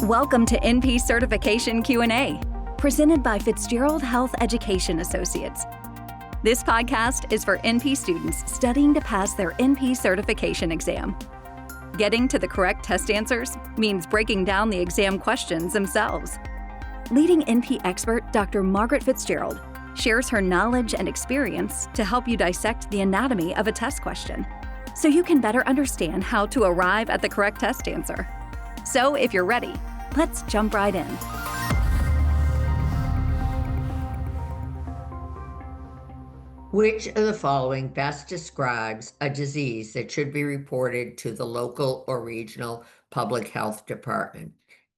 Welcome to NP Certification Q&A, presented by Fitzgerald Health Education Associates. This podcast is for NP students studying to pass their NP certification exam. Getting to the correct test answers means breaking down the exam questions themselves. Leading NP expert Dr. Margaret Fitzgerald shares her knowledge and experience to help you dissect the anatomy of a test question, so you can better understand how to arrive at the correct test answer. So if you're ready, let's jump right in. Which of the following best describes a disease that should be reported to the local or regional public health department?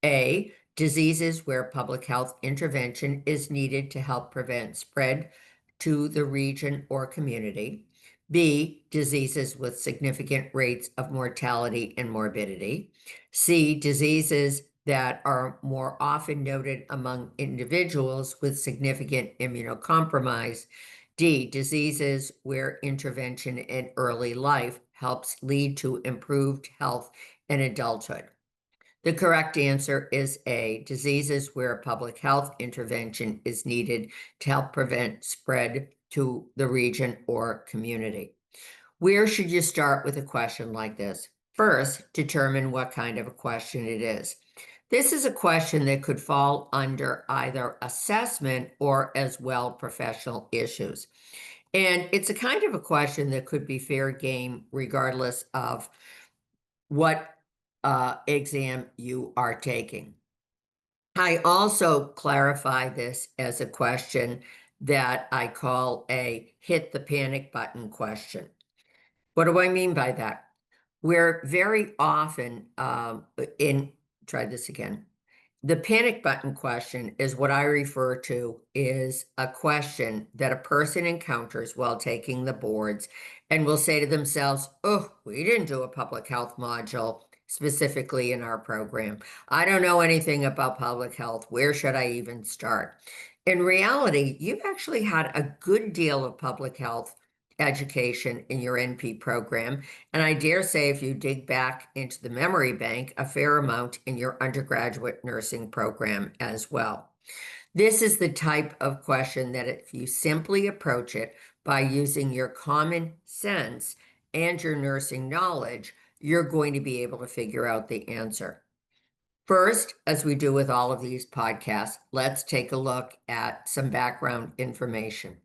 A, diseases where public health intervention is needed to help prevent spread to the region or community. B, diseases with significant rates of mortality and morbidity. C, diseases that are more often noted among individuals with significant immunocompromise. D, diseases where intervention in early life helps lead to improved health in adulthood. The correct answer is A, diseases where public health intervention is needed to help prevent spread to the region or community. Where should you start with a question like this? First, determine what kind of a question it is. This is a question that could fall under either assessment or as well professional issues. And it's a kind of a question that could be fair game regardless of what exam you are taking. I also clarify this as a question that I call a hit the panic button question. What do I mean by that? We're very often try this again. The panic button question is what I refer to is a question that a person encounters while taking the boards and will say to themselves, oh, we didn't do a public health module specifically in our program. I don't know anything about public health. Where should I even start? In reality, you've actually had a good deal of public health education in your NP program, and I dare say if you dig back into the memory bank, a fair amount in your undergraduate nursing program as well. This is the type of question that if you simply approach it by using your common sense and your nursing knowledge, you're going to be able to figure out the answer. First, as we do with all of these podcasts, let's take a look at some background information.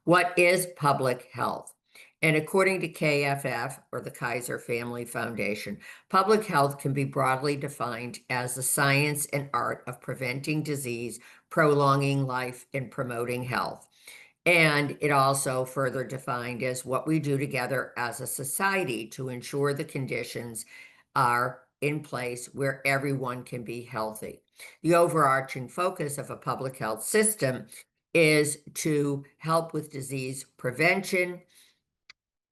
What is public health? And according to KFF, or the Kaiser Family Foundation, public health can be broadly defined as the science and art of preventing disease, prolonging life, and promoting health. And it also further defined as what we do together as a society to ensure the conditions are in place where everyone can be healthy. The overarching focus of a public health system is to help with disease prevention,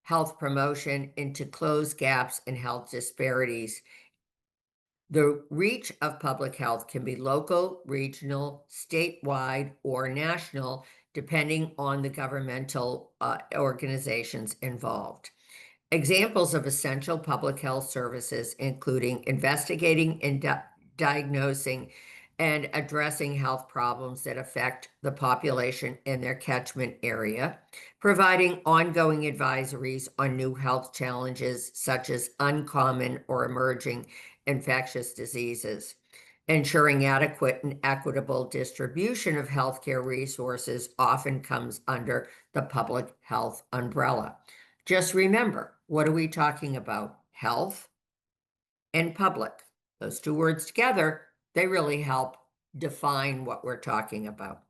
health promotion, and to close gaps in health disparities. The reach of public health can be local, regional, statewide, or national, depending on the governmental organizations involved. Examples of essential public health services including investigating and diagnosing and addressing health problems that affect the population in their catchment area, providing ongoing advisories on new health challenges such as uncommon or emerging infectious diseases, ensuring adequate and equitable distribution of healthcare resources often comes under the public health umbrella. Just remember, what are we talking about? Health and public. Those two words together, they really help define what we're talking about.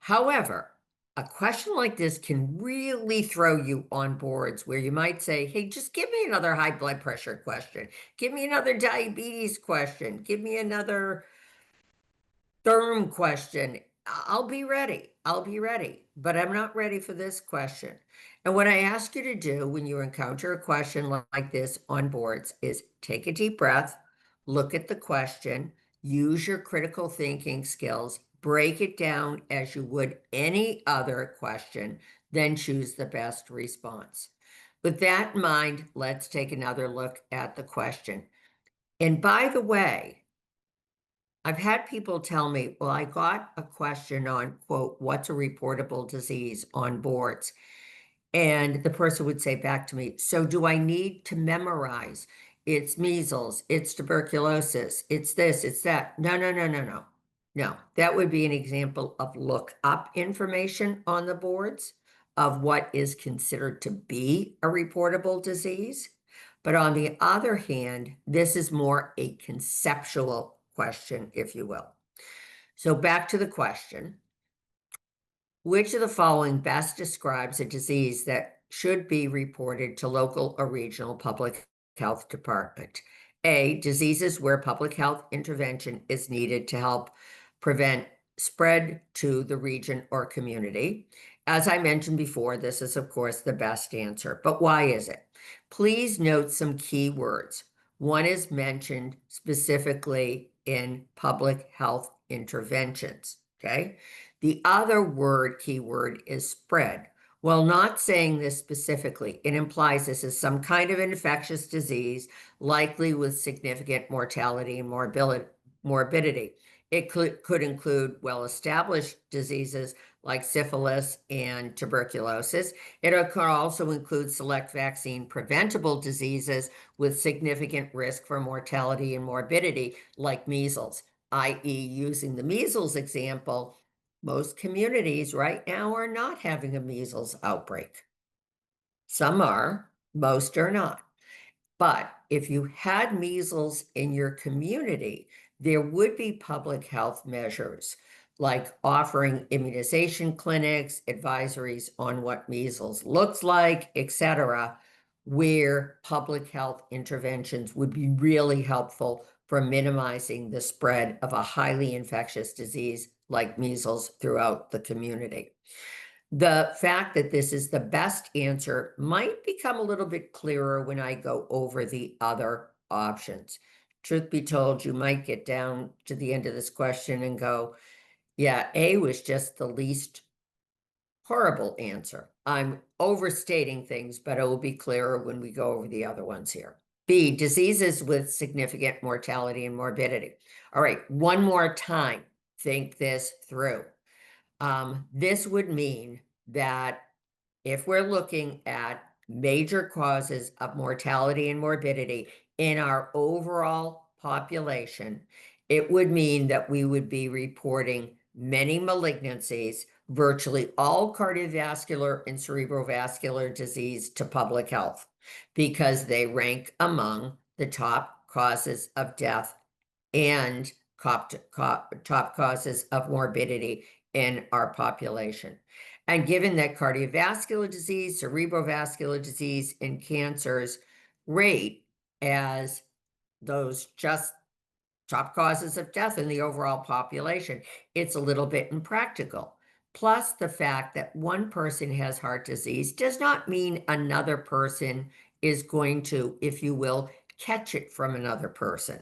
However, a question like this can really throw you on boards where you might say, hey, just give me another high blood pressure question. Give me another diabetes question. Give me another therm question. I'll be ready. But I'm not ready for this question. And what I ask you to do when you encounter a question like this on boards is take a deep breath, look at the question, use your critical thinking skills, break it down as you would any other question, then choose the best response. With that in mind, let's take another look at the question. And by the way, I've had people tell me, well, I got a question on, quote, what's a reportable disease on boards? And the person would say back to me, so do I need to memorize? It's measles, it's tuberculosis, it's this, it's that. No, no, no, no, no. No, that would be an example of look up information on the boards of what is considered to be a reportable disease. But on the other hand, this is more a conceptual question, if you will. So back to the question. Which of the following best describes a disease that should be reported to local or regional public health department? A, diseases where public health intervention is needed to help prevent spread to the region or community. As I mentioned before, this is, of course, the best answer. But why is it? Please note some key words. One is mentioned specifically in public health interventions, okay? The other keyword is spread. While not saying this specifically, it implies this is some kind of infectious disease, likely with significant mortality and morbidity. It could include well-established diseases like syphilis and tuberculosis. It could also include select vaccine preventable diseases with significant risk for mortality and morbidity, like measles, i.e., using the measles example. Most communities right now are not having a measles outbreak. Some are, most are not. But if you had measles in your community, there would be public health measures like offering immunization clinics, advisories on what measles looks like, etc., where public health interventions would be really helpful for minimizing the spread of a highly infectious disease like measles throughout the community. The fact that this is the best answer might become a little bit clearer when I go over the other options. Truth be told, you might get down to the end of this question and go, yeah, A was just the least horrible answer. I'm overstating things, but it will be clearer when we go over the other ones here. B, diseases with significant mortality and morbidity. All right, one more time, think this through. This would mean that if we're looking at major causes of mortality and morbidity in our overall population, it would mean that we would be reporting many malignancies, virtually all cardiovascular and cerebrovascular disease to public health, because they rank among the top causes of death and top causes of morbidity in our population. And given that cardiovascular disease, cerebrovascular disease, and cancers rate as those just top causes of death in the overall population, it's a little bit impractical. Plus, the fact that one person has heart disease does not mean another person is going to, if you will, catch it from another person.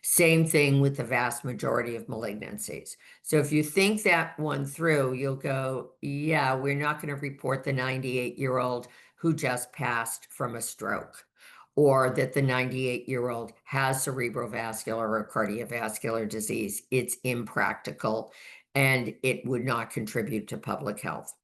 Same thing with the vast majority of malignancies. So if you think that one through, you'll go, yeah, we're not going to report the 98-year-old who just passed from a stroke, or that the 98-year-old has cerebrovascular or cardiovascular disease. It's impractical, and it would not contribute to public health.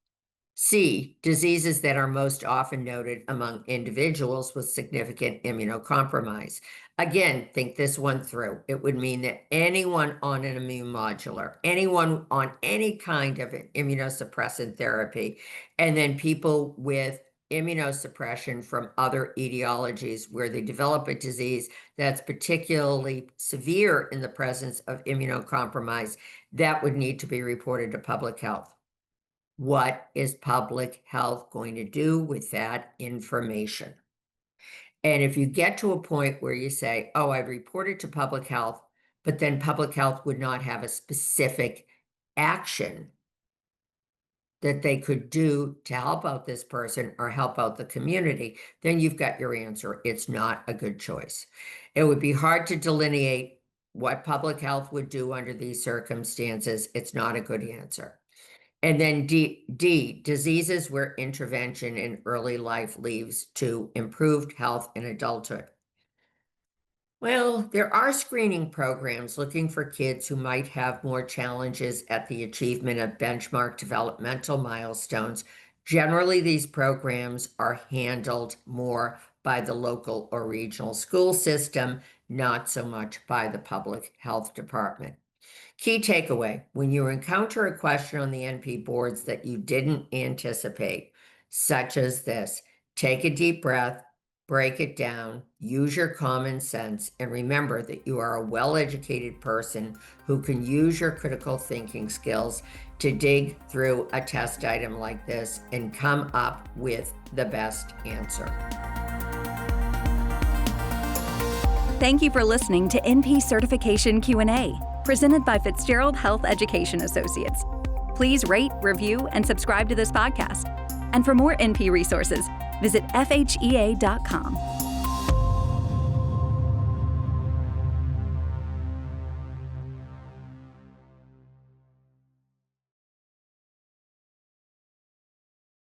C, diseases that are most often noted among individuals with significant immunocompromise. Again, think this one through. It would mean that anyone on an immune modular, anyone on any kind of immunosuppressant therapy, and then people with immunosuppression from other etiologies where they develop a disease that's particularly severe in the presence of immunocompromise, that would need to be reported to public health. What is public health going to do with that information? And if you get to a point where you say, oh, I reported to public health, but then public health would not have a specific action that they could do to help out this person or help out the community, then you've got your answer. It's not a good choice. It would be hard to delineate what public health would do under these circumstances. It's not a good answer. And then D, diseases where intervention in early life leads to improved health in adulthood. Well, there are screening programs looking for kids who might have more challenges at the achievement of benchmark developmental milestones. Generally, these programs are handled more by the local or regional school system, not so much by the public health department. Key takeaway: when you encounter a question on the NP boards that you didn't anticipate, such as this, take a deep breath, break it down, use your common sense, and remember that you are a well-educated person who can use your critical thinking skills to dig through a test item like this and come up with the best answer. Thank you for listening to NP Certification Q&A, presented by Fitzgerald Health Education Associates. Please rate, review, and subscribe to this podcast. And for more NP resources, visit FHEA.com.